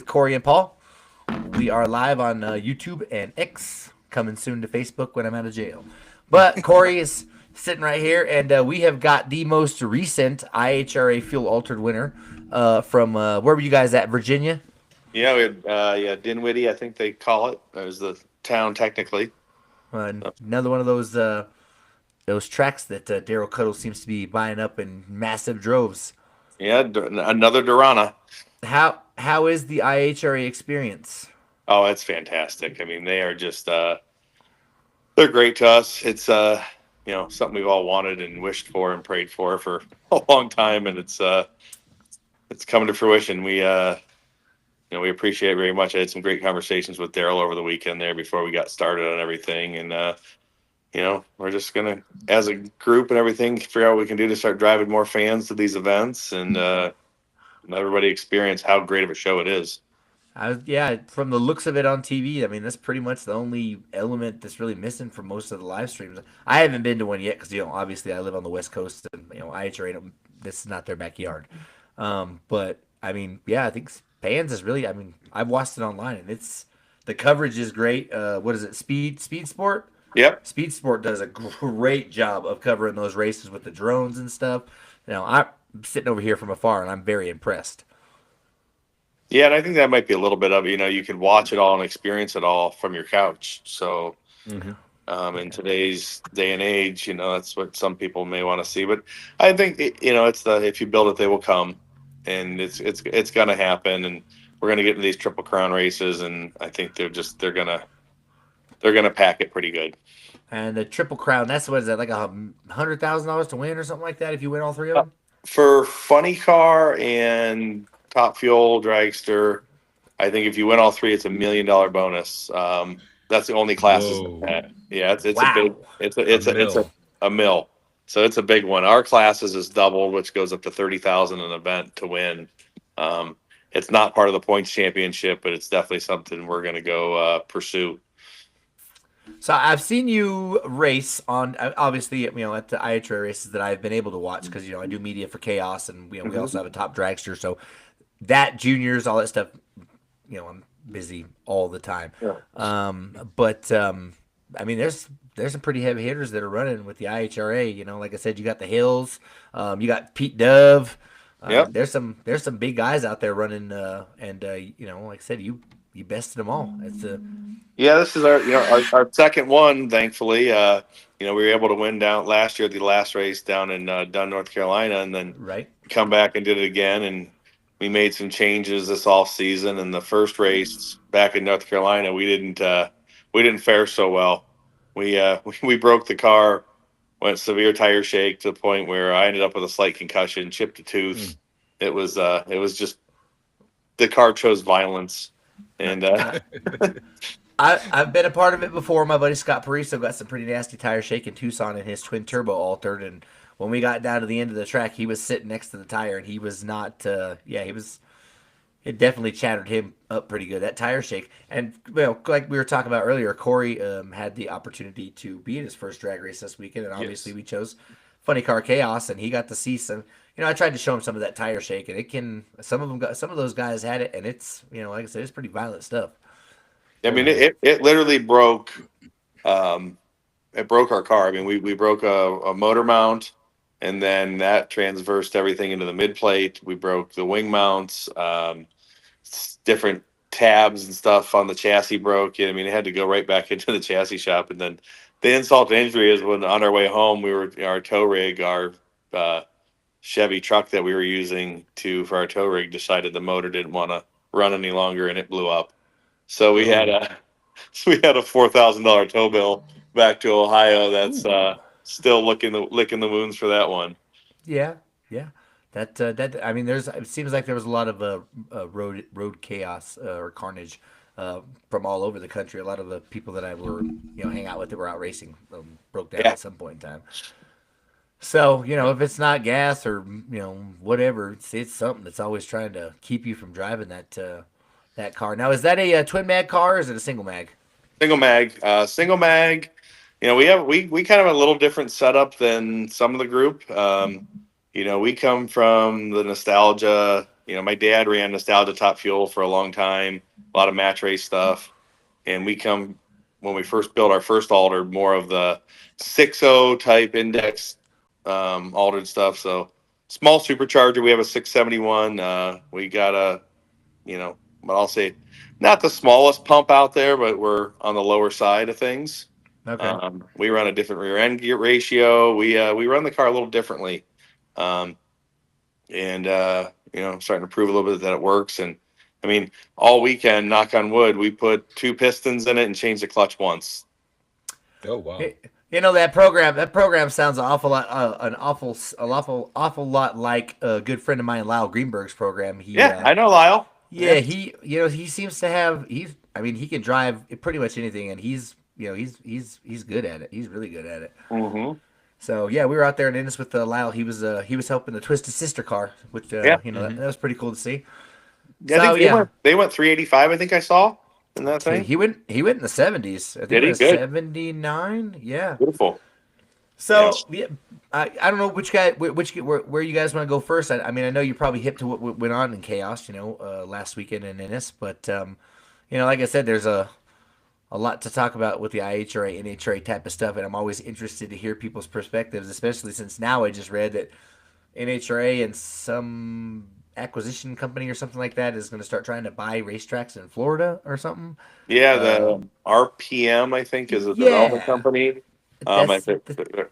with Corey and Paul. We are live on YouTube and X, coming soon to Facebook when I'm out of jail. But Corey is sitting right here, and we have got the most recent IHRA fuel altered winner from where were you guys at? Virginia? Yeah, we had Dinwiddie, I think they call it. That was the town technically. Another one of those tracks that Daryl Cuddle seems to be buying up in massive droves. Yeah, another Durana. How is the IHRA experience? Oh, it's fantastic. I mean, they are just they're great to us. It's something we've all wanted and wished for and prayed for a long time, and it's coming to fruition. We appreciate it very much. I had some great conversations with Daryl over the weekend there before we got started on everything, and we're just gonna, as a group and everything, figure out what we can do to start driving more fans to these events and let everybody experience how great of a show it is. Yeah, from the looks of it on TV, I mean that's pretty much the only element that's really missing from most of the live streams. I haven't been to one yet because obviously I live on the West Coast and IHRA this is not their backyard. But I mean, yeah, I think fans is really. I mean, I've watched it online and the coverage is great. What is it? Speed Sport. Yep. Speed Sport does a great job of covering those races with the drones and stuff. I'm sitting over here from afar and I'm very impressed. Yeah, and I think that might be a little bit of you can watch it all and experience it all from your couch. So, in today's day and age, that's what some people may want to see. But I think it's if you build it, they will come, and it's going to happen. And we're going to get into these Triple Crown races, and I think they're gonna pack it pretty good. And the Triple Crown, that's what is that like $100,000 to win or something like that if you win all three of them? For funny car and top fuel dragster, I think if you win all three, it's $1 million bonus. That's the only classes. Yeah, it's wow. A big. It's a mill. So it's a big one. Our classes is doubled, which goes up to 30,000 an event to win. It's not part of the points championship, but it's definitely something we're going to go pursue. So I've seen you race on, obviously, at the IHRA races that I've been able to watch because I do media for Chaos, and we also have a top dragster. So that juniors, all that stuff, I'm busy all the time. Yeah. I mean, there's some pretty heavy hitters that are running with the IHRA. Like I said, you got the Hills, you got Pete Dove. Yep. There's some big guys out there running, and like I said, you bested them all. This is our second one. Thankfully, we were able to win down last year, the last race down in Dunn, North Carolina, and then come back and did it again. And we made some changes this off season. And the first race back in North Carolina, we didn't fare so well. We broke the car, went severe tire shake to the point where I ended up with a slight concussion, chipped a tooth. It was just the car chose violence. And I've been a part of it before. My buddy Scott Pariso got some pretty nasty tire shake in Tucson in his twin turbo altered, and when we got down to the end of the track, he was sitting next to the tire, and he was not. It definitely chattered him up pretty good, that tire shake. And like we were talking about earlier, Corey had the opportunity to be in his first drag race this weekend, and obviously we chose Funny Car Chaos, and he got to see some. I tried to show him some of that tire shake, and some of those guys had it, and it's like I said, it's pretty violent stuff. I mean, it literally broke. It broke our car. I mean, we broke a motor mount, and then that transversed everything into the mid plate. We broke the wing mounts, different tabs and stuff on the chassis broke. I mean, it had to go right back into the chassis shop, and then the insult to injury is when on our way home, our tow rig, our Chevy truck that we were using for our tow rig decided the motor didn't want to run any longer, and it blew up. So we had a $4,000 tow bill back to Ohio. That's still licking the wounds for that one. Yeah. That I mean, it seems like there was a lot of road chaos or carnage from all over the country. A lot of the people that I were hang out with that were out racing broke down at some point in time. So if it's not gas or whatever, it's something that's always trying to keep you from driving that car. Now, is that a twin mag car or is it a single mag? Single mag. Single mag. We kind of have a little different setup than some of the group. We come from the nostalgia my dad ran Nostalgia Top Fuel for a long time, a lot of match race stuff. And we come, when we first built our first alder, more of the 6.0 type index altered stuff. So small supercharger. We have a 671. We got but I'll say not the smallest pump out there, but we're on the lower side of things. Okay. We run a different rear end gear ratio. We run the car a little differently. Um, and starting to prove a little bit that it works. And I mean, all weekend, knock on wood, we put 2 pistons in it and changed the clutch once. Oh wow. That program sounds an awful lot, awful lot like a good friend of mine, Lyle Greenberg's program. Yeah, I know Lyle. Yeah, he seems to have, I mean, he can drive pretty much anything, and he's good at it. He's really good at it. Mm-hmm. So yeah, we were out there in Ennis with Lyle. He was helping the Twisted Sister car, which Yeah. that was pretty cool to see. Yeah, I think they went 385. I think I saw in that thing. He went in the 70s. I think Did he? it was Good. 79. Yeah. Beautiful. So yeah, I don't know where you guys want to go first. I mean, I know you're probably hip to what went on in Chaos, last weekend in Ennis, but like I said, there's a lot to talk about with the IHRA, NHRA type of stuff, and I'm always interested to hear people's perspectives, especially since now I just read that NHRA and some acquisition company or something like that is going to start trying to buy racetracks in Florida or something. Yeah, the RPM, I think, is a development company. I think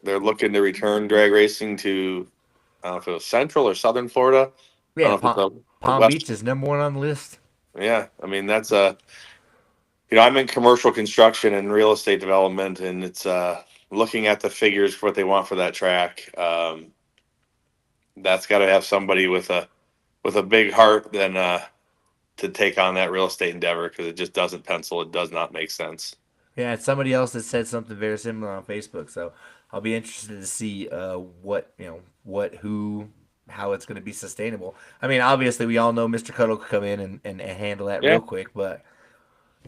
they're looking to return drag racing to, I don't know if it was Central or Southern Florida. Yeah, Palm Beach is number 1 on the list. Yeah, I mean, that's I'm in commercial construction and real estate development, and it's looking at the figures for what they want for that track. That's got to have somebody with a big heart then to take on that real estate endeavor, because it just doesn't pencil. It does not make sense. Yeah, it's somebody else that said something very similar on Facebook, so I'll be interested to see how it's going to be sustainable. I mean, obviously, we all know Mr. Cuddle could come in and handle that real quick, but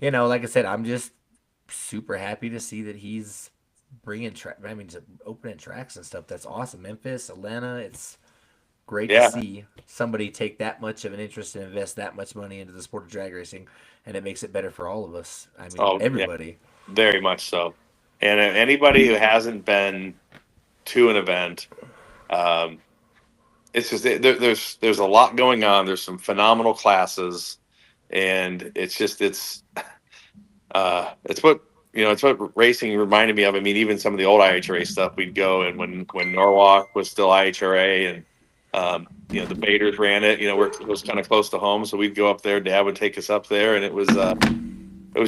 like I said, I'm just super happy to see that he's bringing opening tracks and stuff. That's awesome. Memphis, Atlanta, it's great to see somebody take that much of an interest and invest that much money into the sport of drag racing, and it makes it better for all of us. I mean, everybody. Yeah, very much so. And anybody who hasn't been to an event, it's just there's a lot going on. There's some phenomenal classes, and it's what racing reminded me of. I mean, even some of the old IHRA stuff, we'd go, and when Norwalk was still IHRA, and the Baders ran it. It was kind of close to home, so we'd go up there. Dad would take us up there, and it was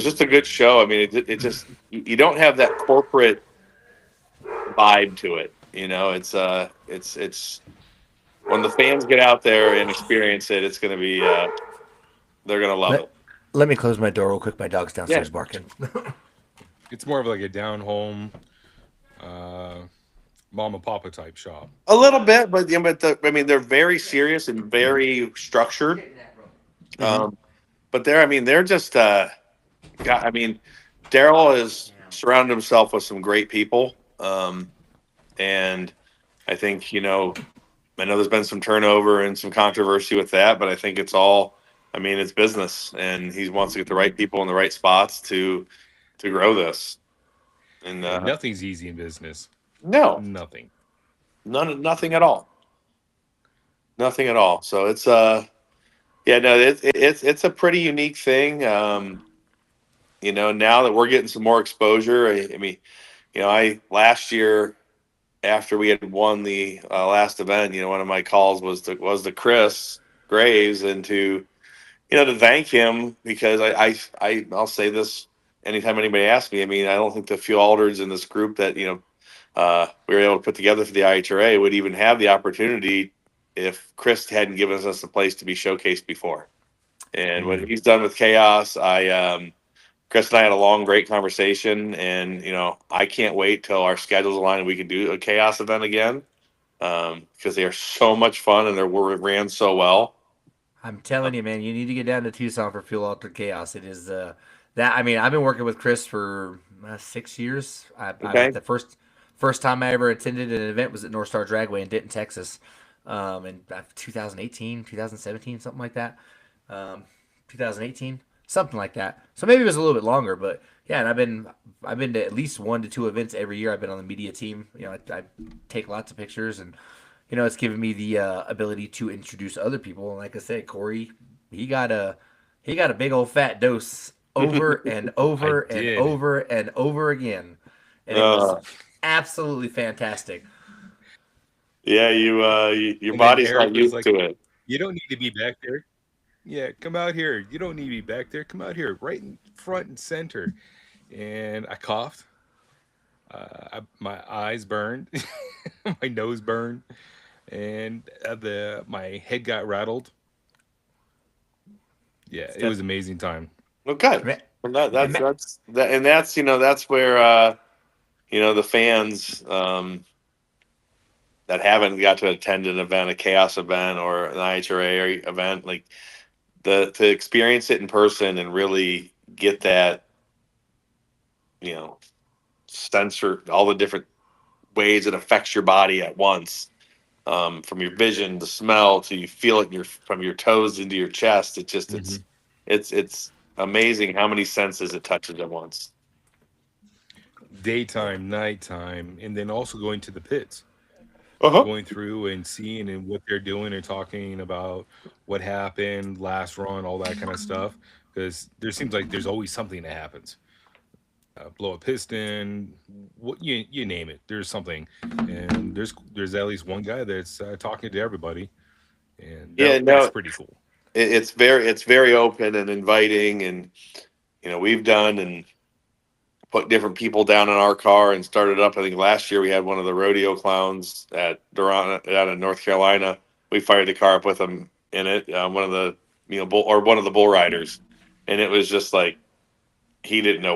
just a good show. I mean, it just, you don't have that corporate vibe to it. It's when the fans get out there and experience it, it's going to be they're going to love it. Let me close my door real quick. My dog's downstairs barking. It's more of like a down home, mama papa type shop. A little bit, but they're very serious and very structured. But they're just Daryl has surrounded himself with some great people, and I think I know there's been some turnover and some controversy with that, but I think it's all. It's business, and he wants to get the right people in the right spots to grow this. And nothing's easy in business. No, nothing at all. Nothing at all. So it's it's a pretty unique thing. Now that we're getting some more exposure, I last year, after we had won the last event, one of my calls was to Chris Graves, and to thank him, because I'll say this anytime anybody asks me. I don't think the few alders in this group that we were able to put together for the IHRA would even have the opportunity if Chris hadn't given us a place to be showcased before. And when he's done with Chaos, Chris and I had a long, great conversation, and I can't wait till our schedules align and we can do a Chaos event again, because they are so much fun and they ran so well. I'm telling you, man, you need to get down to Tucson for Fuel Altered Chaos. It is I've been working with Chris for 6 years. The first time I ever attended an event was at North Star Dragway in Denton, Texas. in 2018, 2017, something like that. 2018, something like that. So maybe it was a little bit longer, but yeah. And I've been to at least 1 to 2 events every year. I've been on the media team. I take lots of pictures, and it's given me the ability to introduce other people. And like I said, Corey, he got a he got a big old fat dose over and I over and did. over and over again, and it was uh, absolutely fantastic. yeah, your And then body's Eric not was used like, to it. "You don't need to be back there. Yeah, come out here. You don't need to be back there. Come out here, right in front and center." And I coughed. My eyes burned, my nose burned, and the my head got rattled. Yeah, it was amazing time. Well, good. And, And that, and, that's that's where the fans that haven't got to attend an event, a chaos event or an IHRA event, like to experience it in person and really get that, you know, sensor all the different ways it affects your body at once. From your vision, the smell, to you feel it from your toes into your chest. It just Hmm. it's amazing how many senses it touches at once. yeah, Daytime, nighttime, and then also going to the pits, Uh huh. going through and seeing and what they're doing and talking about what happened last run, all that kind of stuff. Because there seems like there's always something that happens. Blow a piston, what you name it. There's something, and there's at least one guy that's talking to everybody, and Yeah, that's no, pretty cool. it's very open and inviting, and we've done and put different people down in our car and started up. I think last year we had one of the rodeo clowns at Durant out in North Carolina. We fired the car up with him in it. One of the one of the bull riders, and it was just like he didn't know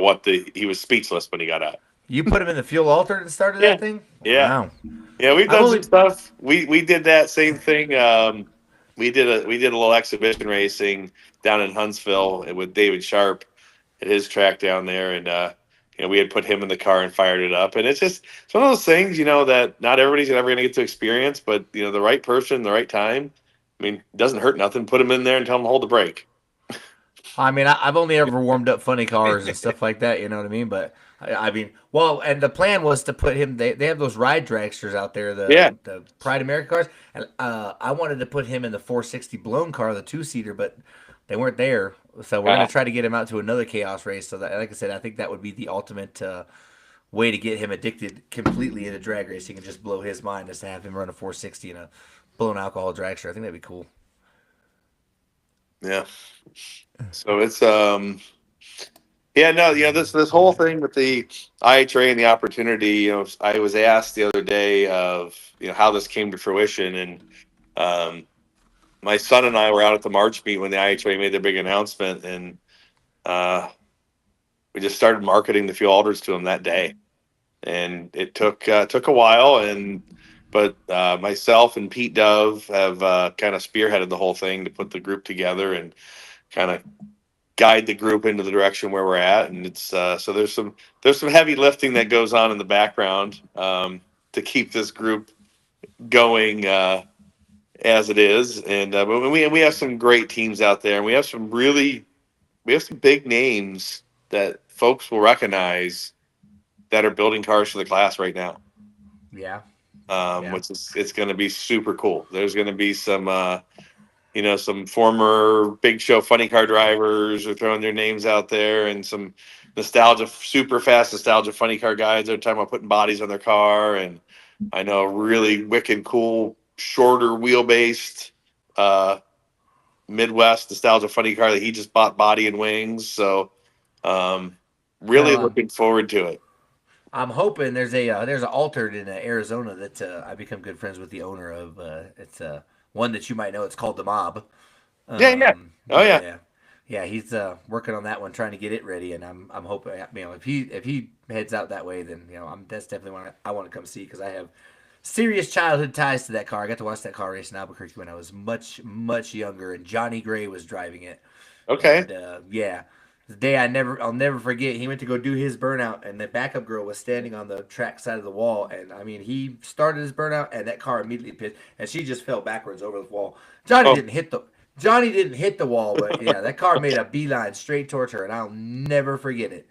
he was speechless when he got out. you put him in the fuel altered and started Yeah, that thing. yeah, Wow. yeah. We've I've done some only stuff. We did that same thing. We did a little exhibition racing down in Huntsville with David Sharp at his track down there, and we had put him in the car and fired it up. And it's one of those things, that not everybody's ever going to get to experience, but the right person, the right time. I mean, it doesn't hurt nothing. Put him in there and tell him to hold the brake. I mean, I've only ever warmed up funny cars and stuff like that. You know what I mean? But I mean, well, and the plan was to put him. They have those ride dragsters out there, Yeah. the Pride America cars, and I wanted to put him in the 460 blown car, the 2-seater, but they weren't there. So we're gonna Uh, try to get him out to another chaos race. So that, like I said, I think that would be the ultimate way to get him addicted completely into drag racing and just blow his mind, is to have him run a 460 in a blown alcohol dragster. I think that'd be cool. yeah. So it's yeah, no, this whole thing with the IHRA and the opportunity, I was asked the other day of how this came to fruition, and um, my son and I were out at the March meet when the IHRA made their big announcement, and uh, we just started marketing the fuel alders to them that day, and it took a while, but myself and Pete Dove have kind of spearheaded the whole thing to put the group together and kind of guide the group into the direction where we're at. And it's so there's some heavy lifting that goes on in the background to keep this group going as it is. And but we have some great teams out there, and we have some big names that folks will recognize that are building cars for the class right now. Yeah, yeah. Which is it's going to be super cool. There's going to be some some former big show funny car drivers are throwing their names out there, and some super fast nostalgia funny car guys that are talking about putting bodies on their car. And I know a really wicked cool shorter wheelbased uh, Midwest nostalgia funny car that he just bought body and wings. So um, really Well, looking forward to it. I'm hoping there's a altered in Arizona that I become good friends with the owner of. It's one that you might know. It's called the Mob. Yeah, yeah. Oh Yeah, yeah. yeah, yeah. He's working on that one, trying to get it ready, and I'm hoping, if he heads out that way, then that's definitely one I want to come see, because I have serious childhood ties to that car. I got to watch that car race in Albuquerque when I was much younger, and Johnny Gray was driving it, Okay. and yeah. the day I'll never forget. He went to go do his burnout, and the backup girl was standing on the track side of the wall. And I mean, he started his burnout, and that car immediately pitched, and she just fell backwards over the wall. Oh. Johnny didn't hit the wall, but yeah, that car made a beeline straight towards her, and I'll never forget it.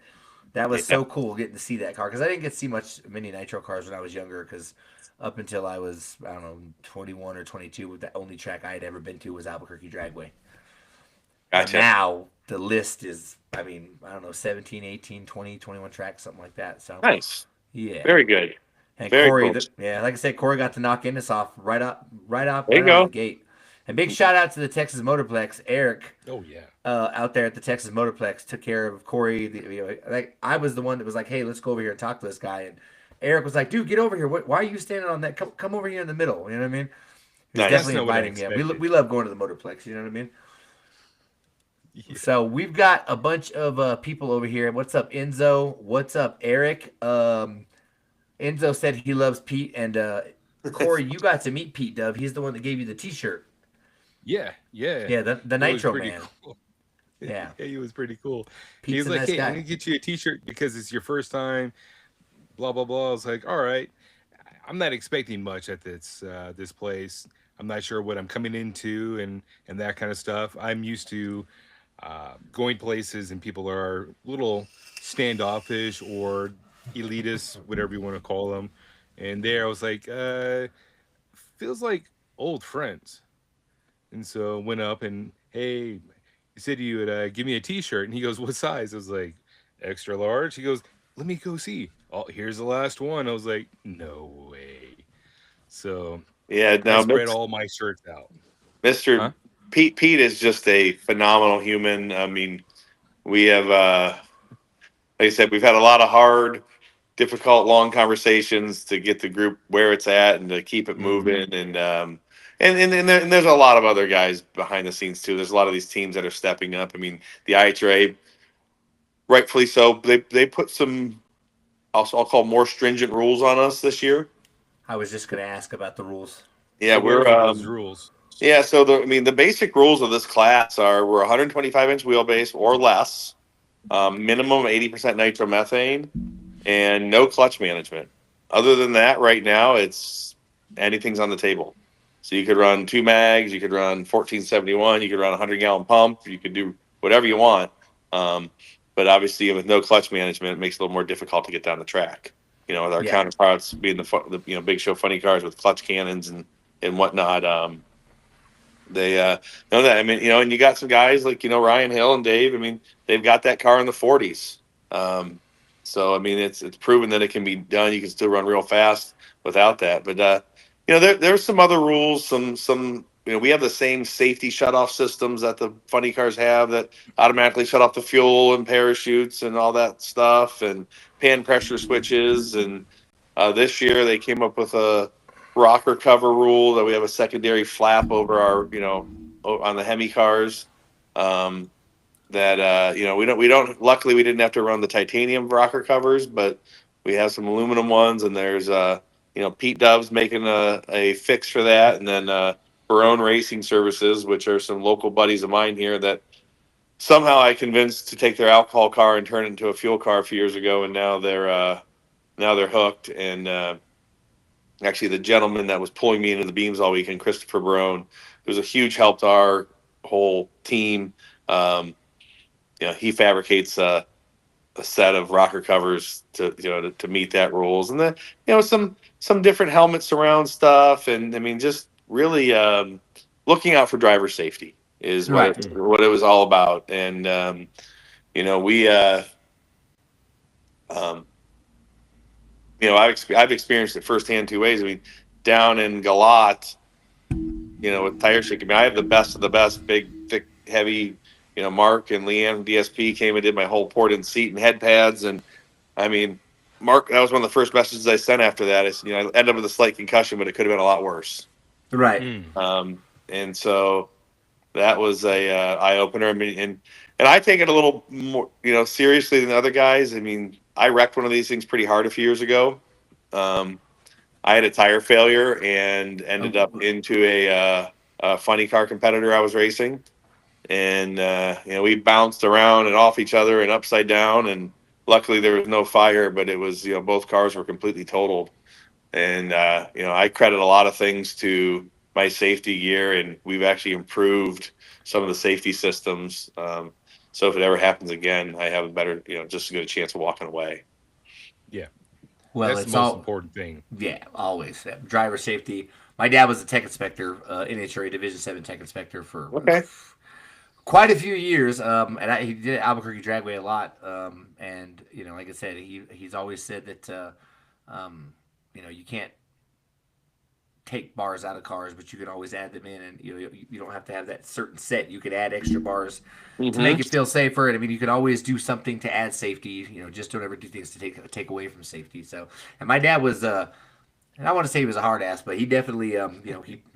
That was Yeah. so cool getting to see that car because I didn't get to see many nitro cars when I was younger. Because up until I was, I don't know, 21 or 22, the only track I had ever been to was Albuquerque Dragway. Gotcha. And now the list is, I mean, I don't know, 17, 18, 20, 21 tracks, something like that. So Nice. yeah, Very good. and Very Corey, cool. yeah, like I said, Corey got to knock Ennis off right out There you of the go. gate. And big shout out to the Texas Motorplex, Eric. Oh yeah. Out there at the Texas Motorplex took care of Corey. Like I was the one that was like, "Hey, let's go over here and talk to this guy." And Eric was like, "Dude, get over here. Why are you standing on that? Come over here in the middle." You know what I mean? He's Nice. definitely That's not what I inviting me. We expected. love going to the Motorplex. You know what I mean? Yeah. So we've got a bunch of people over here. What's up, Enzo? What's up, Eric? Enzo said he loves Pete, and Corey, you got to meet Pete Dove. He's the one that gave you the T-shirt. Yeah. Yeah, the It was Nitro pretty Man. cool. Yeah. Yeah, he was pretty cool. He Pete's was a like, nice "Hey, guy. I'm gonna get you a T-shirt because it's your first time." Blah blah blah. I was like, "All right." I'm not expecting much at this place. I'm not sure what I'm coming into and that kind of stuff. I'm used to going places and people are a little standoffish or elitist, whatever you want to call them. And there, I was like, feels like old friends. And so went up and, hey, you said you would give me a T-shirt, and he goes, "What size?" I was like, "Extra large." He goes, "Let me go see." Oh, here's the last one. I was like, "No way." So Yeah. I Now, spread all my shirts out. Mr. Huh? Pete is just a phenomenal human. I mean, we have, like I said, we've had a lot of hard, difficult, long conversations to get the group where it's at and to keep it moving. And there's a lot of other guys behind the scenes too. There's a lot of these teams that are stepping up. I mean, the IHRA, rightfully so, they put some, I'll call more stringent rules on us this year. I was just gonna ask about the rules. Yeah, So what we're are those rules? yeah. So the basic rules of this class are we're 125-inch wheelbase or less, minimum 80% nitromethane, and no clutch management. Other than that, right now it's anything's on the table. So you could run two mags, you could run 1471, you could run a 100-gallon pump, you could do whatever you want. But obviously, with no clutch management, it makes it a little more difficult to get down the track. You know, with our Yeah. counterparts being the big show funny cars with clutch cannons and whatnot. They know that. I mean, and you got some guys like Ryan Hill and Dave. I mean, they've got that car in the 40s. So I mean, it's proven that it can be done. You can still run real fast without that. But there's some other rules. Some we have the same safety shutoff systems that the funny cars have that automatically shut off the fuel and parachutes and all that stuff and pan pressure switches. And this year they came up with a rocker cover rule that we have a secondary flap over our on the Hemi cars. That we don't luckily we didn't have to run the titanium rocker covers, but we have some aluminum ones, and there's Pete Dove's making a fix for that, and then Barone Racing Services, which are some local buddies of mine here that somehow I convinced to take their alcohol car and turn it into a fuel car a few years ago, and now they're hooked. And actually, the gentleman that was pulling me into the beams all weekend, Christopher Barone, who's a huge help to our whole team. He fabricates a set of rocker covers to meet that rules, and then some different helmet surround stuff, and I mean just really looking out for driver safety is Right. what it was all about. And we I've experienced it firsthand two ways. I mean, down in Galat, with tire shaking. I mean, I have the best of the best, big, thick, heavy. Mark and Leanne DSP came and did my whole port and seat and head pads. And I mean, Mark, that was one of the first messages I sent after that. Is I ended up with a slight concussion, but it could have been a lot worse. Right. And so that was a eye opener. I mean, and I take it a little more seriously than other guys. I mean, I wrecked one of these things pretty hard a few years ago. I had a tire failure and ended up into a funny car competitor I was racing. and we bounced around and off each other and upside down, and luckily there was no fire, but it was both cars were completely totaled. And I credit a lot of things to my safety gear, and we've actually improved some of the safety systems. So if it ever happens again, I have a better, just as good a chance of walking away. Yeah, Well, that's the it's most all important thing. yeah, always driver safety. My dad was a tech inspector, NHRA Division 7 tech inspector for Okay. quite a few years, and he did Albuquerque Dragway a lot. And like I said, he's always said that you can't take bars out of cars, but you can always add them in, and you don't have to have that certain set. You could add extra bars to Mm-hmm. make it feel safer. And I mean, you can always do something to add safety. Just don't ever do things to take away from safety. So, and my dad was. And I want to say he was a hard ass, but he definitely,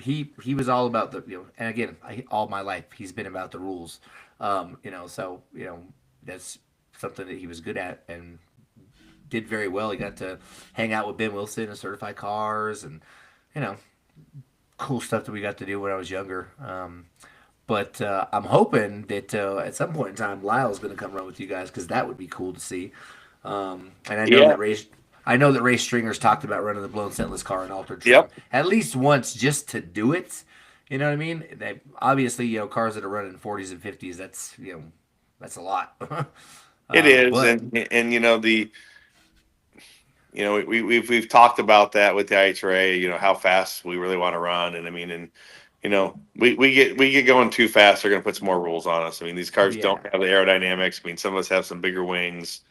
he was all about the, and again, all my life he's been about the rules, so that's something that he was good at and did very well. He got to hang out with Ben Wilson and certified cars, and you know, cool stuff that we got to do when I was younger. But I'm hoping that at some point in time, Lyle's going to come run with you guys because that would be cool to see. And Yeah. I know that Ray Stringer's talked about running the blown scentless car and altered trim Yep. at least once just to do it. You know what I mean? They, obviously, cars that are running 40s and 50s, that's a lot. It is, But and we've talked about that with the IHRA, how fast we really want to run, and I mean, and we get going too fast, they're going to put some more rules on us. I mean, these cars yeah, don't have the aerodynamics. I mean, some of us have some bigger wings,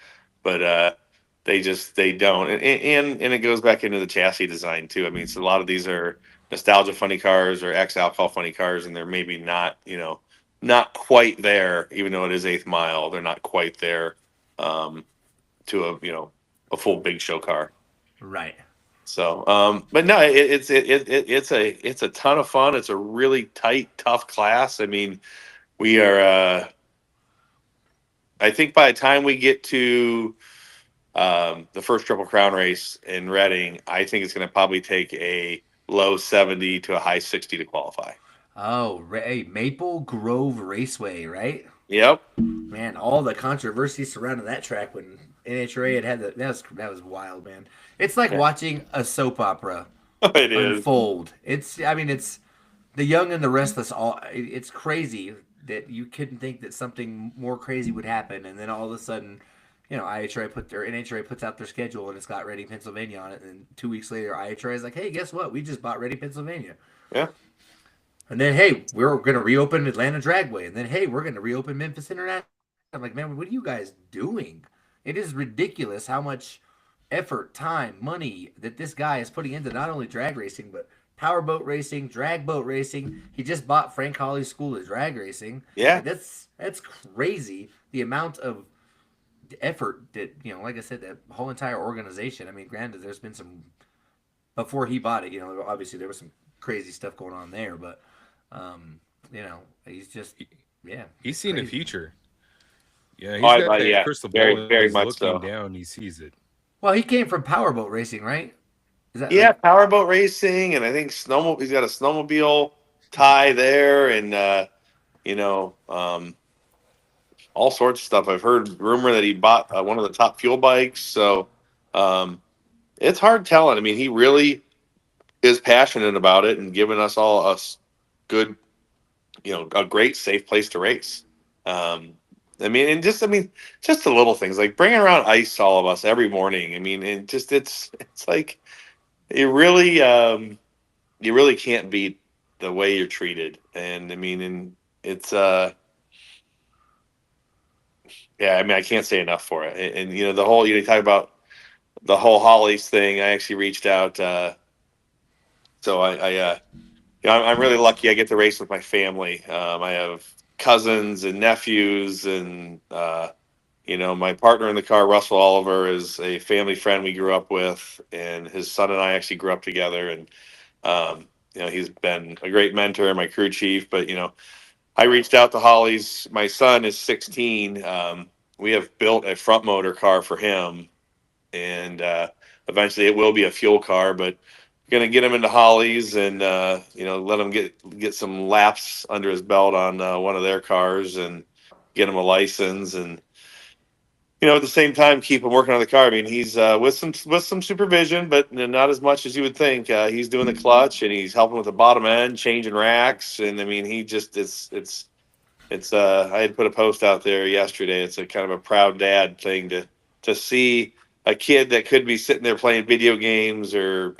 but they don't, and it goes back into the chassis design too. I mean, so a lot of these are nostalgia funny cars or ex alcohol funny cars, and they're maybe not quite there, even though it is eighth mile. They're not quite there to a full big show car. right. So, but no, it's a ton of fun. It's a really tight, tough class. I mean, we are. I think by the time we get to the first Triple Crown race in Reading, I think it's going to probably take a low 70 to a high 60 to qualify. Oh, Maple Grove Raceway, right? Yep. Man, all the controversy surrounding that track when NHRA had that was wild, man. It's like Yeah. watching a soap opera It is. unfold. It's the young and the restless. It's crazy that you couldn't think that something more crazy would happen, and then all of a sudden, NHRA puts out their schedule and it's got Reading, Pennsylvania on it, and 2 weeks later, IHRA is like, hey, guess what? We just bought Reading, Pennsylvania. Yeah. And then, hey, we're going to reopen Atlanta Dragway. And then, hey, we're going to reopen Memphis International. I'm like, man, what are you guys doing? It is ridiculous how much effort, time, money that this guy is putting into not only drag racing, but powerboat racing, drag boat racing. He just bought Frank Holly's School of Drag Racing. Yeah. Like, that's crazy. The amount of effort that, like I said, that whole entire organization. I mean, granted, there's been some, before he bought it, obviously there was some crazy stuff going on there, but he's just, yeah. He's seen the crazy. future. Yeah, he's Oh, got that yeah, crystal very, ball. very He's much looking so. down. He sees it. Well, he came from powerboat racing, right? Is that Yeah, like, powerboat racing, and I think snowmobile. He's got a snowmobile tie there, and all sorts of stuff. I've heard rumor that he bought one of the top fuel bikes. So it's hard telling. I mean, he really is passionate about it and giving us all a good, a great safe place to race. Just the little things like bringing around ice to all of us every morning. I mean, and just it's like you really can't beat the way you're treated. And I mean, and it's yeah, I mean, I can't say enough for it. And the whole, you talk about the whole Hollies thing. I actually reached out. So I'm really lucky. I get to race with my family. I have cousins and nephews, and my partner in the car, Russell Oliver, is a family friend we grew up with, and his son and I actually grew up together. And he's been a great mentor and my crew chief. But I reached out to Hollies. My son is 16. We have built a front motor car for him, and eventually it will be a fuel car. But gonna get him into Hollies and let him get some laps under his belt on one of their cars and get him a license and at the same time keep him working on the car. I mean, he's with some supervision, but not as much as you would think. He's doing the clutch and he's helping with the bottom end, changing racks, and I mean, he just it's I had put a post out there yesterday. It's a kind of a proud dad thing to see a kid that could be sitting there playing video games or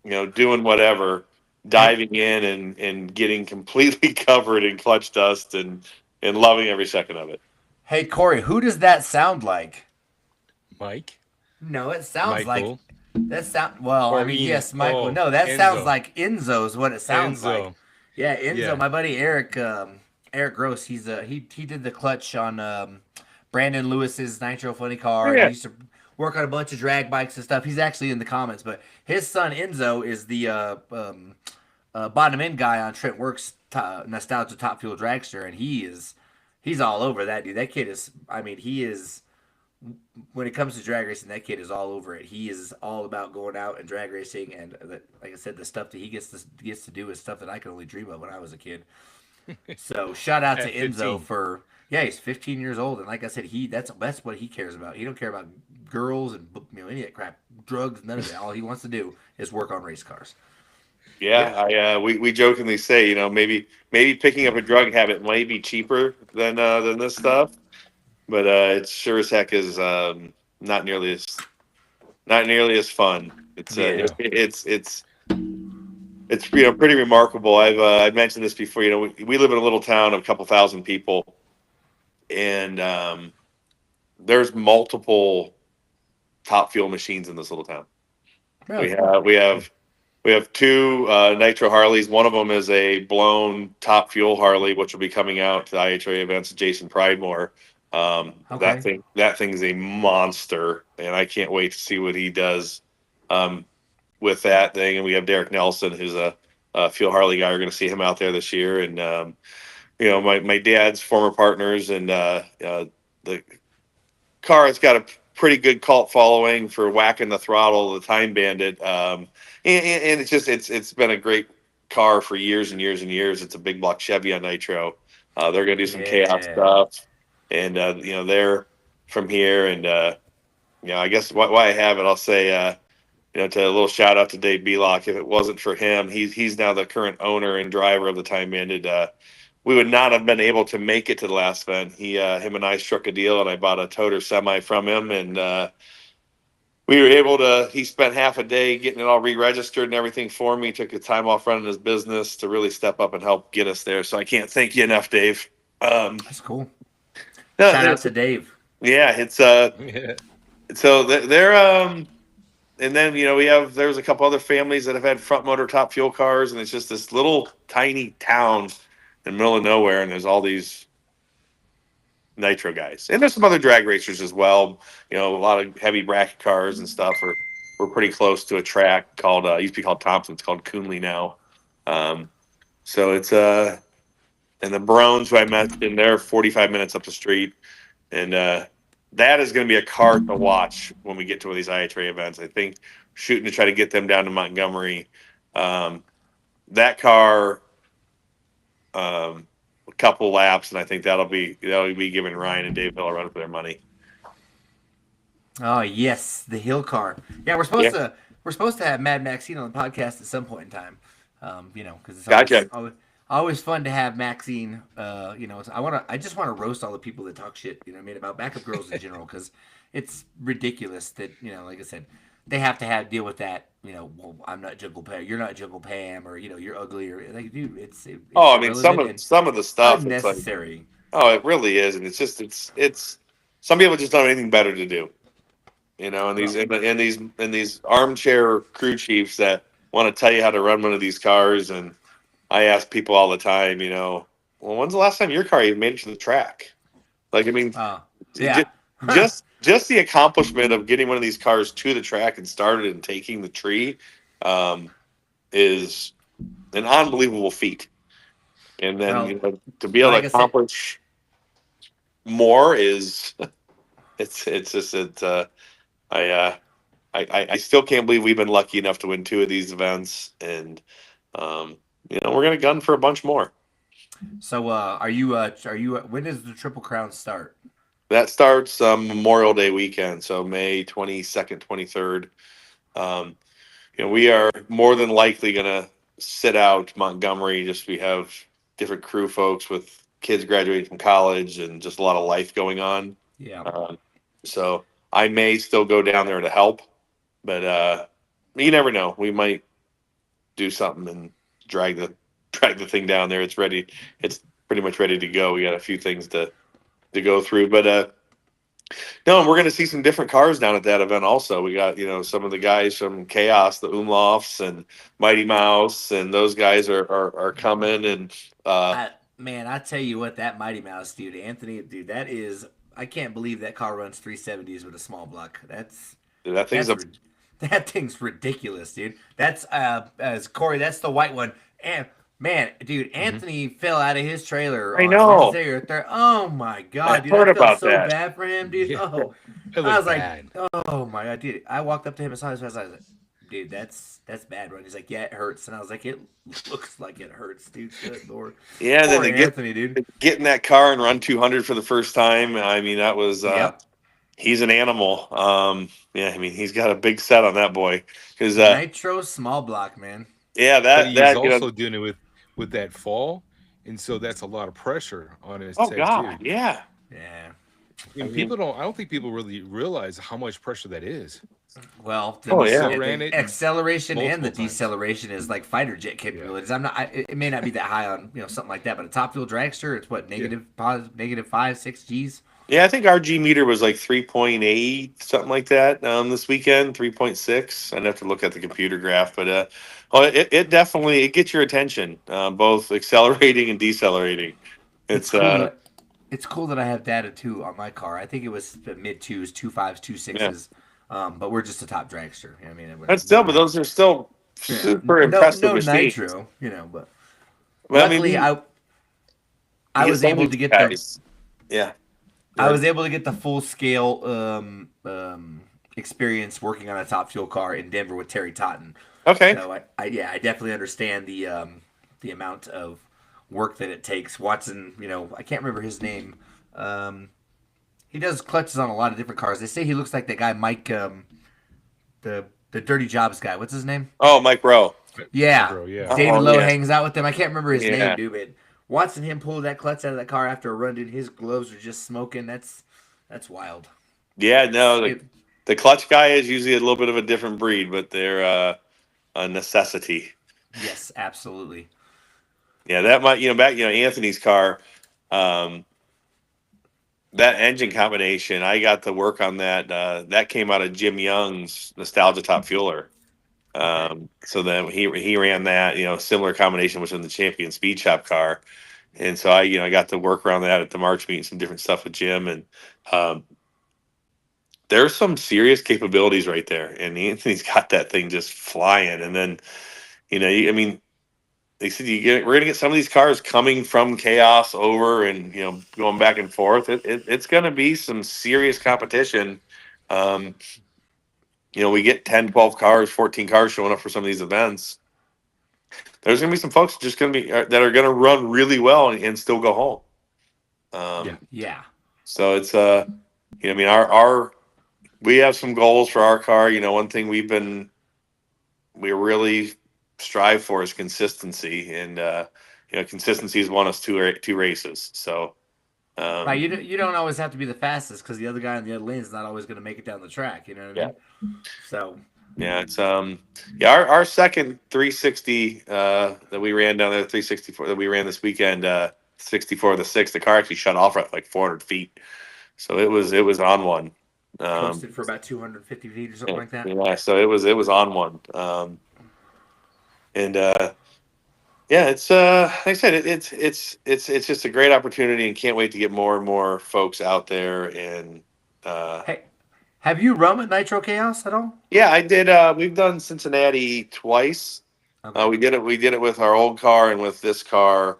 doing whatever, diving in and getting completely covered in clutch dust and loving every second of it. Hey Corey, who does that sound like? Mike, No, it sounds like Michael, that sound. Well, I or mean, Enid. yes, Michael. Oh, No, that sounds Enzo. like Enzo's what it sounds like. Enzo. Yeah, Enzo. Yeah. My buddy Eric, Eric Gross. He did the clutch on Brandon Lewis's Nitro Funny car, and he Yeah, used to work on a bunch of drag bikes and stuff. He's actually in the comments, but his son Enzo is the bottom end guy on Trent Works Nostalgia Top Fuel Dragster, and he's all over that dude. That kid is. I mean, he is when it comes to drag racing, that kid is all over it. He is all about going out and drag racing, and like I said, the stuff that he gets to do is stuff that I could only dream of when I was a kid. So shout out to At Enzo 15. for he's 15 years old, and like I said, that's what he cares about. He don't care about girls and any of that crap, drugs, none of that. All he wants to do is work on race cars. yeah. We jokingly say maybe picking up a drug habit might be cheaper than this stuff, but it sure as heck is not nearly as fun. It's Yeah, it's pretty remarkable. I've mentioned this before. We live in a little town of a couple thousand people, and there's multiple top fuel machines in this little town. We really. have two Nitro Harleys. One of them is a blown top fuel Harley, which will be coming out to the IHRA events. Jason Pridemore. That Okay. thing's a monster, and I can't wait to see what he does with that thing. And we have Derek Nelson, who's a fuel Harley guy. We're going to see him out there this year. And my dad's former partners, and the car has got a pretty good cult following for whacking the throttle, the Time Bandit, and it's been a great car for years and years and years. It's a big block Chevy on nitro. They're going to do some chaos Yeah. stuff, and they're from here. And I guess why I have it, I'll say, to a little shout out to Dave Belock. If it wasn't for him, he's now the current owner and driver of the Time Bandit. We would not have been able to make it to the last event. Him and I struck a deal, and I bought a toter semi from him, and we were able to. He spent half a day getting it all re-registered and everything for me. Took the time off running his business to really step up and help get us there. So I can't thank you enough, Dave. That's cool. No, Shout out to Dave. yeah, it's Yeah. so they're and then there's a couple other families that have had front motor top fuel cars, and it's just this little tiny town in the middle of nowhere, and there's all these nitro guys, and there's some other drag racers as well. A lot of heavy bracket cars and stuff. We're pretty close to a track called used to be called Thompson. It's called Coonley now. So it's and the Brones, who I mentioned, they're 45 minutes up the street, and that is going to be a car to watch when we get to one of these IHRA events. I think shooting to try to get them down to Montgomery. That car, a couple laps, and I think that'll be giving Ryan and Dave Hill a run for their money. Oh yes, the hill car. Yeah, we're supposed to have Mad Maxine on the podcast at some point in time. Because it's Gotcha. always fun to have Maxine. I just want to roast all the people that talk shit. About backup girls in general, because it's ridiculous that like I said, they have to deal with that. Well, I'm not Jungle Pam, you're not Jungle Pam, or you're ugly, or like, dude, it's Oh, I mean, irrelevant and some of the stuff, it's like, unnecessary. oh, it really is, and it's some people just don't have anything better to do. And these armchair crew chiefs that want to tell you how to run one of these cars. And I ask people all the time, well, when's the last time your car even made it to the track? Like, I mean, Yeah. just the accomplishment of getting one of these cars to the track and started and taking the tree is an unbelievable feat. And then Well, to be able like to I said, accomplish more is it's just I I still can't believe we've been lucky enough to win 2 of these events, and we're gonna gun for a bunch more. So, when does the Triple Crown start? That starts Memorial Day weekend, so May 22nd, 23rd. Um, we are more than likely gonna sit out Montgomery. Just we have different crew folks with kids graduating from college and just a lot of life going on. Yeah. So I may still go down there to help, but you never know. We might do something and drag the thing down there. It's ready. It's pretty much ready to go. We got a few things to go through, but no, and we're going to see some different cars down at that event. Also, we got some of the guys from Chaos, the Umlofts and Mighty Mouse, and those guys are coming. And I tell you what, that Mighty Mouse dude, Anthony, dude, that is, I can't believe that car runs 370s with a small block. that thing's That thing's ridiculous, dude. That's as Corey, that's the white one. And man, dude, Anthony fell out of his trailer. I know. Wednesday or Thursday. Oh my god, dude, heard I felt about so that. bad for him, dude. Yeah. Oh, It I was looked bad. like, oh my god, dude. I walked up to him and saw his face. I was like, dude, that's bad, run. He's like, yeah, it hurts, and I was like, it looks like it hurts, dude. Good lord. Yeah, and then Poor to Anthony, dude. get in that car and run 200 for the first time. I mean, that was Yep. he's an animal. Yeah, I mean, he's got a big set on that boy. Because Nitro small block, man. yeah, But he was that also dealing with that fall, and so that's a lot of pressure on his oh tech god, too. yeah. Yeah. And people don't. I don't think people really realize how much pressure that is. Well, Oh, yeah. the Ran it acceleration and the multiple times. deceleration is like fighter jet capabilities. I'm not. It may not be that high on something like that, but a top fuel dragster, it's what negative 5, 6 Gs. Yeah, I think our G meter was like 3.8, something like that. This weekend, 3.6. I'd have to look at the computer graph, but it definitely it gets your attention, both accelerating and decelerating. It's cool. It's cool that I have data too on my car. I think it was the mid 2s, 2.5s, 2.6s. But we're just a top dragster. I mean, that's still, but those are still super impressive no machines. nitro, but Well, luckily I was able to get the yeah. I was able to get the full scale experience working on a top fuel car in Denver with Terry Totten. Okay. So I definitely understand the amount of work that it takes. Watson, I can't remember his name. He does clutches on a lot of different cars. They say he looks like that guy Mike, the Dirty Jobs guy. What's his name? Oh, Mike Rowe. Yeah, Bro, yeah. David Lowe yeah. hangs out with him. I can't remember his Yeah. name, dude. But watching him pull that clutch out of that car after a run, dude, his gloves are just smoking. That's wild. Yeah, no, the clutch guy is usually a little bit of a different breed, but they're a necessity. Yes, absolutely. Yeah, that might back Anthony's car, that engine combination. I got to work on that. That came out of Jim Young's Nostalgia Top Fueler. So then he ran that similar combination was in the Champion Speed Shop car, and so I got to work around that at the March meet, some different stuff with Jim, and there's some serious capabilities right there, and Anthony's got that thing just flying. And then I mean, they said we're going to get some of these cars coming from Chaos over and going back and forth. It's going to be some serious competition. We get 10, 12 cars, 14 cars showing up for some of these events. There's going to be some folks just going to be that are going to run really well and still go home. Yeah. So it's I mean our we have some goals for our car. One thing we really strive for is consistency, and consistency has won us two races. So right, you don't always have to be the fastest because the other guy in the other lane is not always going to make it down the track. You know what I mean? So yeah, it's our second 360 that we ran down there, 364 that we ran this weekend, 64 the 6. The car actually shut off at like 400 feet, so it was on one. Coasted for about 250 feet or something like that. Yeah, so it was on one. And yeah, it's like I said, it's just a great opportunity, and can't wait to get more and more folks out there. And Hey, have you run at Nitro Chaos at all? yeah, I did. We've done Cincinnati twice. Okay. We did it with our old car and with this car.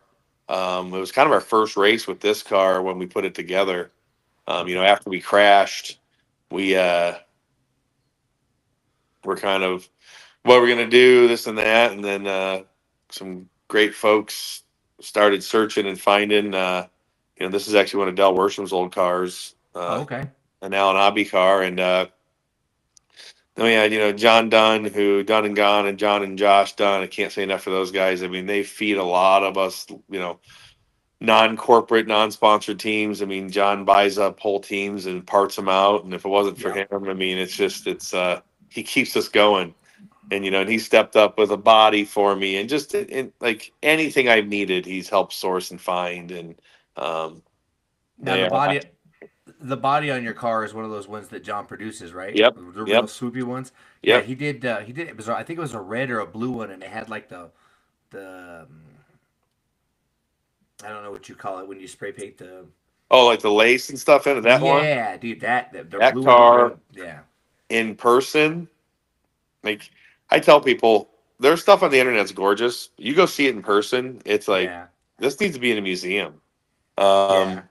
It was kind of our first race with this car when we put it together. After we crashed, we we're kind of what we're gonna do, this and that, and then some great folks started searching and finding. This is actually one of Del Worsham's old cars, Oh, okay. an Alan Abbey car, and then we had John Dunn, who Dunn and Gone, and John and Josh Dunn. I can't say enough for those guys. I mean, they feed a lot of us, non-corporate, non-sponsored teams. I mean, John buys up whole teams and parts them out, and if it wasn't for Yeah. him, I mean, it's he keeps us going. And he stepped up with a body for me, and just like anything I've needed, he's helped source and find. And Now they are, the body on your car is one of those ones that John produces, right? yep, The real yep, swoopy ones. Yeah, yep. he did. He did. It was, I think it was a red or a blue one, and it had like the I don't know what you call it when you spray paint the. Oh, like the lace and stuff in it. That one, Yeah, dude, the that blue car one. Yeah. in person. Like I tell people, there's stuff on the internet that's gorgeous. You go see it in person, it's like Yeah. this needs to be in a museum. Yeah.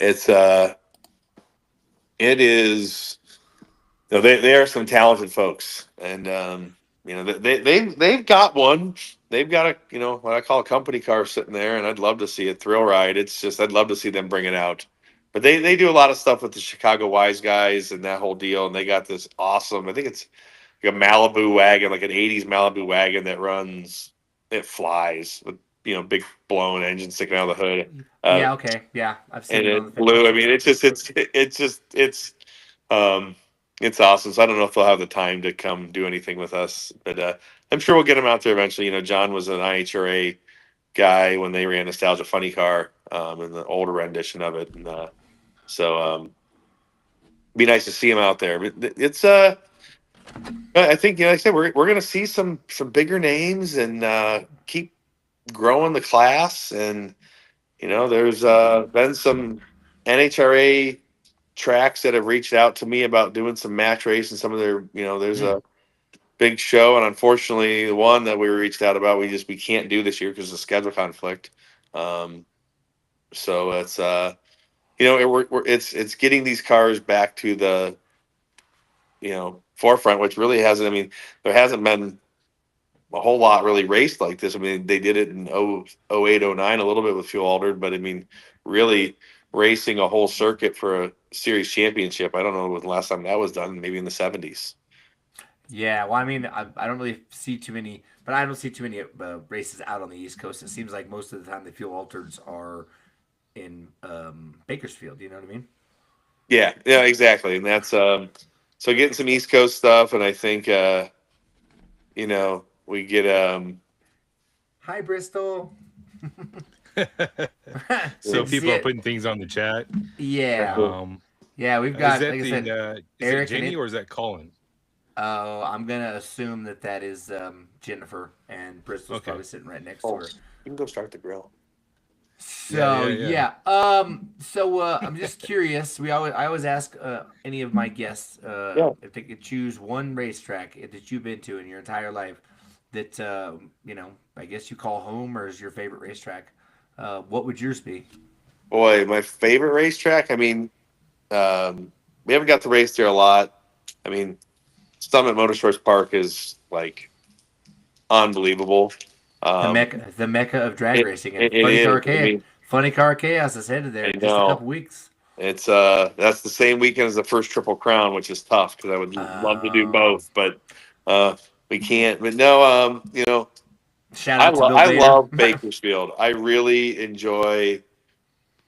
It's it is. They are some talented folks, and they've got one. They've got what I call a company car sitting there, and I'd love to see it thrill ride. It's just I'd love to see them bring it out. But they do a lot of stuff with the Chicago Wise guys and that whole deal, and they got this awesome. I think it's like a Malibu wagon, like an '80s Malibu wagon that runs. It flies with big blown engine sticking out of the hood. Yeah. Okay. Yeah, I've seen And it on the it blue. I Facebook mean, um, it's awesome. So I don't know if they'll have the time to come do anything with us, but I'm sure we'll get them out there eventually. John was an IHRA guy when they ran Nostalgia Funny Car, in the older rendition of it, and be nice to see him out there. But it's I think like I said, we're gonna see some bigger names and keep growing the class. And there's been some NHRA tracks that have reached out to me about doing some match race and some of their there's a big show, and unfortunately the one that we reached out about we can't do this year because of schedule conflict. So it's it's getting these cars back to the forefront, which really hasn't. I mean, there hasn't been a whole lot really raced like this. I mean, they did it in 08, 09 a little bit with Fuel Altered, but I mean, really racing a whole circuit for a series championship. I don't know when the last time that was done, maybe in the 70s. Yeah, well, I mean, I don't really see too many, but I don't see too many races out on the East Coast. It seems like most of the time the fuel altereds are in Bakersfield. You know what I mean? Yeah, exactly. And that's so getting some East Coast stuff, and I think we get Hi, Bristol. So Good to people see are it. putting things on the chat. Yeah, yeah, we've got, Is that like I the said, is Eric it and Jenny it. or is that Colin? Oh, I'm gonna assume that is Jennifer, and Bristol's Okay. probably sitting right next to her. you can go start the grill. So Yeah. so I'm just curious. I always ask any of my guests if they could choose one racetrack that you've been to in your entire life that I guess you call home or is your favorite racetrack. What would yours be? Boy, my favorite racetrack. I mean, we haven't got to race there a lot. I mean, Summit Motorsports Park is like unbelievable. The mecca of drag racing, and It is. I mean, Funny Car Chaos is headed there I in just a know. couple weeks. It's that's the same weekend as the first Triple Crown, which is tough because I would love to do both, but we can't. But no, Shout out to Bill I Bader. love Bakersfield. I really enjoy.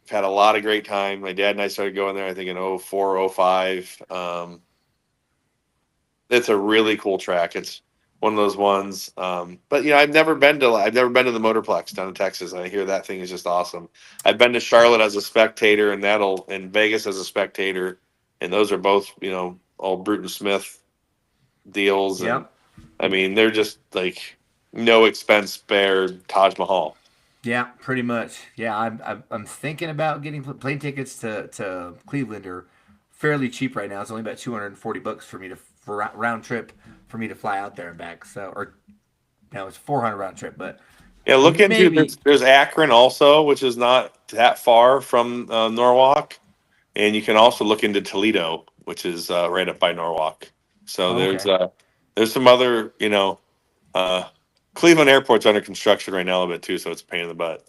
I've had a lot of great time. My dad and I started going there, I think in 04, 05. It's a really cool track. It's one of those ones. But I've never been to the Motorplex down in Texas. And I hear that thing is just awesome. I've been to Charlotte as a spectator, and Vegas as a spectator, and those are both all Bruton Smith deals. And Yep. I mean, they're just like no expense spared Taj Mahal. Yeah, pretty much. Yeah, I'm thinking about getting plane tickets to Cleveland are fairly cheap right now. It's only about $240 for round trip for me to fly out there and back. So, or no, it's 400 round trip. But Yeah, look into maybe there's Akron also, which is not that far from Norwalk, and you can also look into Toledo. which is right up by Norwalk. So Okay. there's some other, Cleveland Airport's under construction right now a little bit too, so it's a pain in the butt.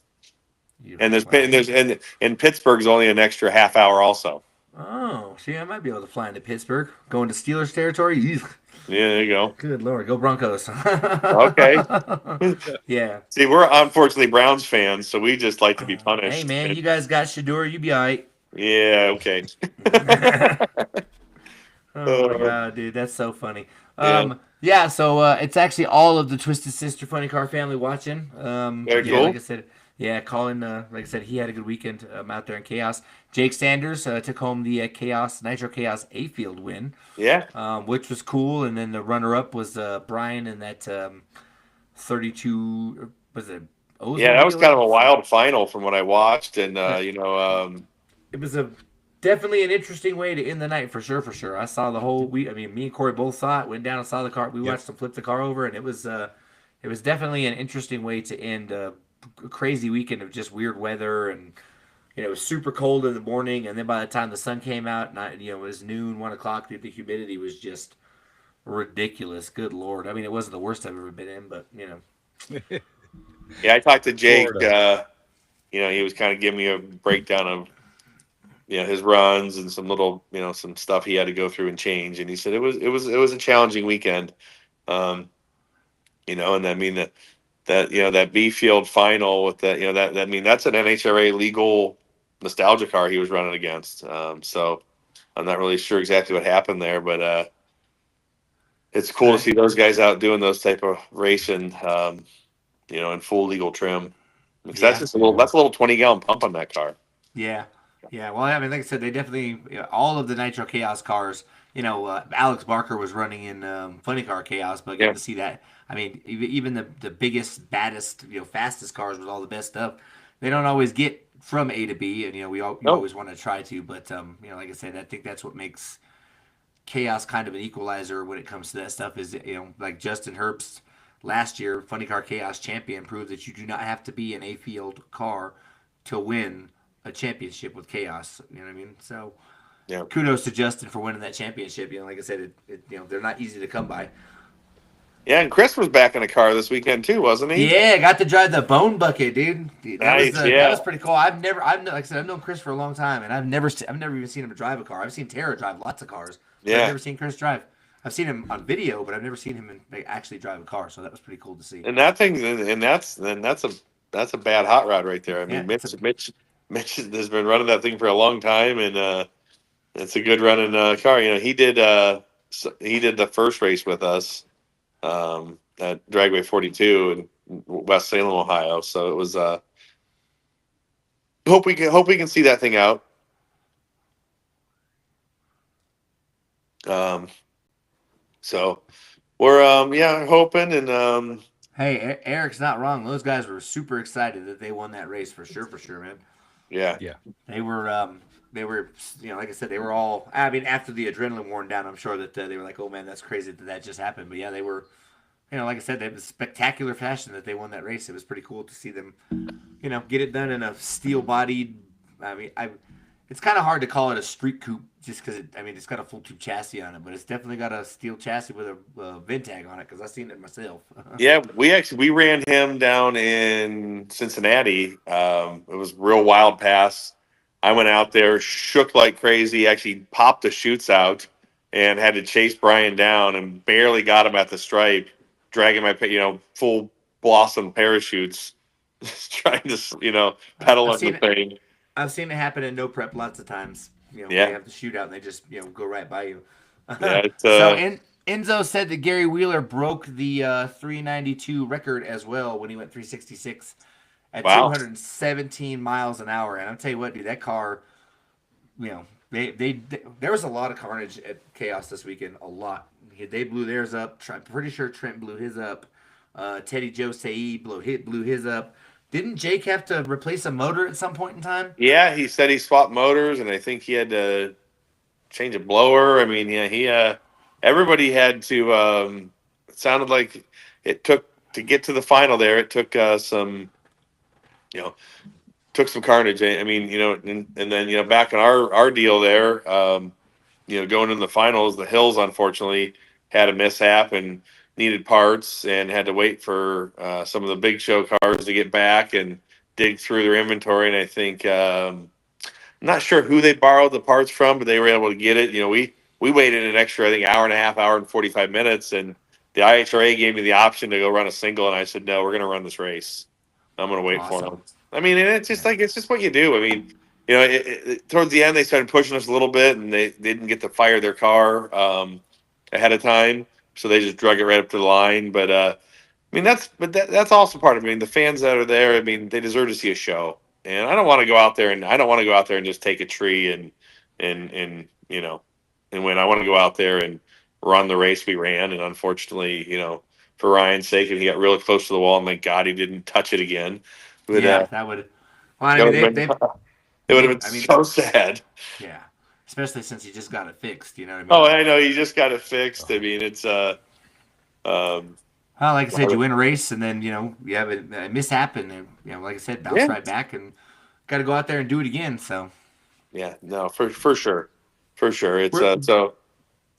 And Wow. and Pittsburgh's only an extra half hour also. Oh, see, I might be able to fly into Pittsburgh. Going to Steelers territory? Eugh. Yeah, there you go. Good Lord. Go Broncos. Okay. Yeah. See, we're unfortunately Browns fans, so we just like to be Hey, punished. man, you guys got Shador. You be all right. Yeah, okay. Oh my Uh, god, dude, that's so funny. yeah, Yeah, so it's actually all of the Twisted Sister Funny Car family watching. very Yeah, like cool. I said, yeah, Colin, like I said, he had a good weekend out there in Chaos. Jake Sanders took home the Nitro Chaos A Field win, Yeah, which was cool. And then the runner up was Brian in that 32, was it yeah, that was Oldsmobile? kind of a wild final from what I watched, and It was a definitely an interesting way to end the night for sure. For sure, I saw the whole. I mean, me and Corey both saw it. Went down and saw the car. We Yep. watched them flip the car over, and it was definitely an interesting way to end a crazy weekend of just weird weather. And it was super cold in the morning, and then by the time the sun came out, and it was noon, 1 o'clock. The humidity was just ridiculous. Good Lord. I mean, it wasn't the worst I've ever been in, but yeah, I talked to Jake. Florida. He was kind of giving me a breakdown of his runs and some little some stuff he had to go through and change, and he said it was a challenging weekend. And I mean that B field final with that that I mean that's an NHRA legal nostalgia car he was running against. So I'm not really sure exactly what happened there, but it's cool to see those guys out doing those type of racing, in full legal trim. Because that's yeah. just that's a little 20-gallon pump on that car. Yeah, yeah. Well, I mean, like I said, they definitely all of the Nitro Chaos cars. Alex Barker was running in Funny Car Chaos, but getting Yeah. to see that, I mean, even the biggest, baddest, fastest cars with all the best stuff, they don't always get from A to B, and we you No. always want to try to, but like I said, I think that's what makes Chaos kind of an equalizer when it comes to that stuff. Is like Justin Herbst last year, Funny Car Chaos champion, proved that you do not have to be an A field car to win a championship with Chaos. You know what I mean? So Yeah. kudos to Justin for winning that championship. Like I said, they're not easy to come by. Yeah, and Chris was back in the car this weekend too, wasn't he? Yeah, got to drive the Bone Bucket, dude. That was Nice, that yeah. was pretty cool. Like I said, I've known Chris for a long time, and I've never even seen him drive a car. I've seen Tara drive lots of cars, but I've Yeah. never seen Chris drive. I've seen him on video, but I've never seen him actually drive a car. So that was pretty cool to see. And that thing, and that's a bad hot rod right there. I Yeah, mean, Mitch has been running that thing for a long time, and it's a good running car. He did the first race with us at Dragway 42 in West Salem, Ohio. So it was hope we can see that thing out. So we're hoping and Hey, Eric's not wrong. Those guys were super excited that they won that race for sure, man. yeah. Yeah. They were, like I said, they were all. I mean, after the adrenaline worn down, I'm sure that they were like, "Oh man, that's crazy that just happened." But yeah, they were, like I said, they was spectacular fashion that they won that race. It was pretty cool to see them, get it done in a steel-bodied. I mean, it's kind of hard to call it a street coupe just because it's got a full tube chassis on it, but it's definitely got a steel chassis with a VIN tag on it because I've seen it myself. Yeah, we ran him down in Cincinnati. It was real wild pass. I went out there, shook like crazy, actually popped the chutes out and had to chase Brian down and barely got him at the stripe, dragging my full blossom parachutes, trying to pedal I've on the seen it. thing. I've seen it happen in no prep lots of times. Yeah. They have the shootout and they just go right by you. Yeah, it's, Enzo said that Gary Wheeler broke the 392 record as well when he went 366 at Wow. 217 miles an hour. And I'll tell you what, dude, that car, there was a lot of carnage at Chaos this weekend. A lot. They blew theirs up. I'm pretty sure Trent blew his up. Teddy Joe Saee blew his up. Didn't Jake have to replace a motor at some point in time? Yeah, he said he swapped motors, and I think he had to change a blower. I mean, yeah, he everybody had to. It sounded like it took to get to the final there. It took some carnage. I mean, and then back in our deal there, going into the finals, the Hills unfortunately had a mishap and needed parts and had to wait for some of the big show cars to get back and dig through their inventory. And I think I'm not sure who they borrowed the parts from, but they were able to get it. We waited an extra, I think, hour and a half, hour and 45 minutes, and the IHRA gave me the option to go run a single, and I said, no, we're going to run this race. I'm going to wait for them. I mean, and it's just it's just what you do. I mean, towards the end, they started pushing us a little bit, and they didn't get to fire their car ahead of time, so they just drug it right up to the line. But I mean, that's also part of it. I mean, the fans that are there, I mean, they deserve to see a show, and I don't want to go out there and just take a tree and and win. I want to go out there and run the race we ran, and unfortunately, for Ryan's sake, and he got really close to the wall, and thank God he didn't touch it again. But, that would. Well, I mean, it would have been so sad. Yeah, especially since he just got it fixed. You know what I mean? Oh, I know, you just got it fixed. I mean, it's well, like I said, you win a race, and then you have a mishap, and like I said, bounce right back, and got to go out there and do it again. So. Yeah, no, for sure, It's so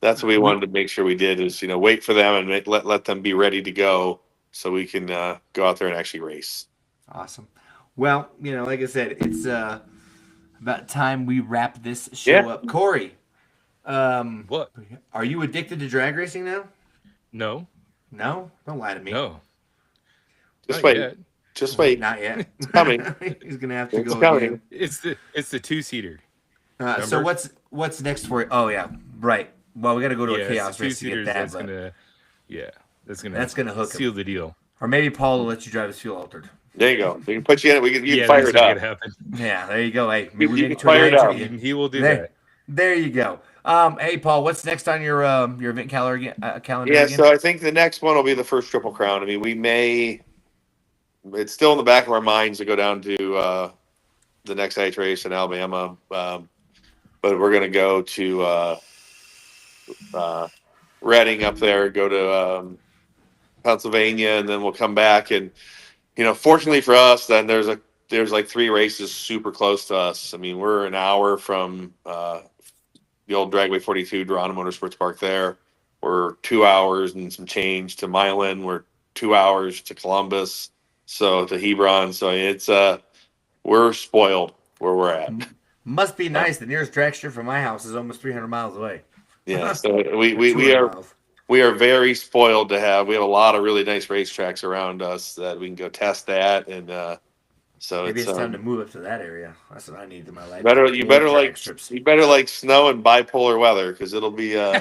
that's what we wanted to make sure we did is wait for them and let them be ready to go so we can go out there and actually race. Awesome. Well, like I said, it's about time we wrap this show up. Corey, what? Are you addicted to drag racing now? No. No? Don't lie to me. No. Just Not wait. yet. Just wait. Not yet. It's coming. He's gonna have to It's go coming. again. It's the 2-seater. So what's next for you? Oh yeah, right. Well, we got to go to a chaos race to get that. That's gonna hook seal him. the deal. Or maybe Paul will let you drive his fuel altered. There you go. We can put you in it. You can fire it up. Happen. Yeah, there you go. Hey, maybe we You make can fire it up. He will do that. There you go. Hey Paul, what's next on your event calendar again? Yeah, so I think the next one will be the first Triple Crown. I mean, we may. It's still in the back of our minds to go down to the next IHRA race in Alabama, but we're going to go to Reading up there, go to Pennsylvania, and then we'll come back. And fortunately for us, then there's like 3 races super close to us. I mean, we're an hour from the old Dragway 42 Toronto Motorsports Park there. We're 2 hours and some change to Milan. We're 2 hours to Columbus, so to Hebron. So it's we're spoiled where we're at. Must be nice. The nearest drag strip from my house is almost 300 miles away. Yeah, so we are very spoiled to have. We have a lot of really nice racetracks around us that we can go test that, and so maybe it's time to move up to that area. That's what I need in my life. You better like snow and bipolar weather, because it'll be. I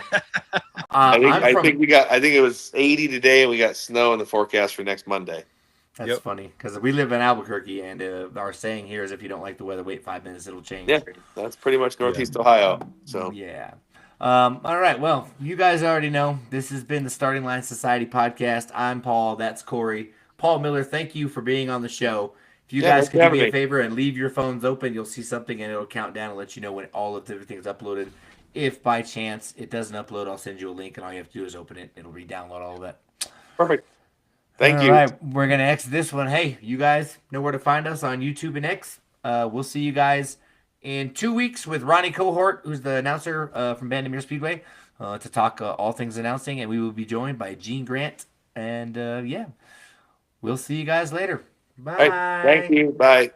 think it was 80 today, and we got snow in the forecast for next Monday. That's funny, because we live in Albuquerque, and our saying here is if you don't like the weather, wait 5 minutes, it'll change. Yeah, that's pretty much Northeast Ohio. So yeah. All right. Well, you guys already know this has been the Starting Line Society podcast. I'm Paul. That's Corey. Paul Miller, thank you for being on the show. If you guys could do me a favor and leave your phones open, you'll see something and it'll count down and let you know when all of everything's uploaded. If by chance it doesn't upload, I'll send you a link, and all you have to do is open it. It'll re-download all of that. Perfect. Thank you. All right, we're going to exit this one. Hey, you guys know where to find us on YouTube and X. We'll see you guys in 2 weeks with Ronnie Cohort, who's the announcer from Bandimere Speedway, to talk all things announcing, and we will be joined by Gene Grant. And, we'll see you guys later. Bye. Right, thank you. Bye.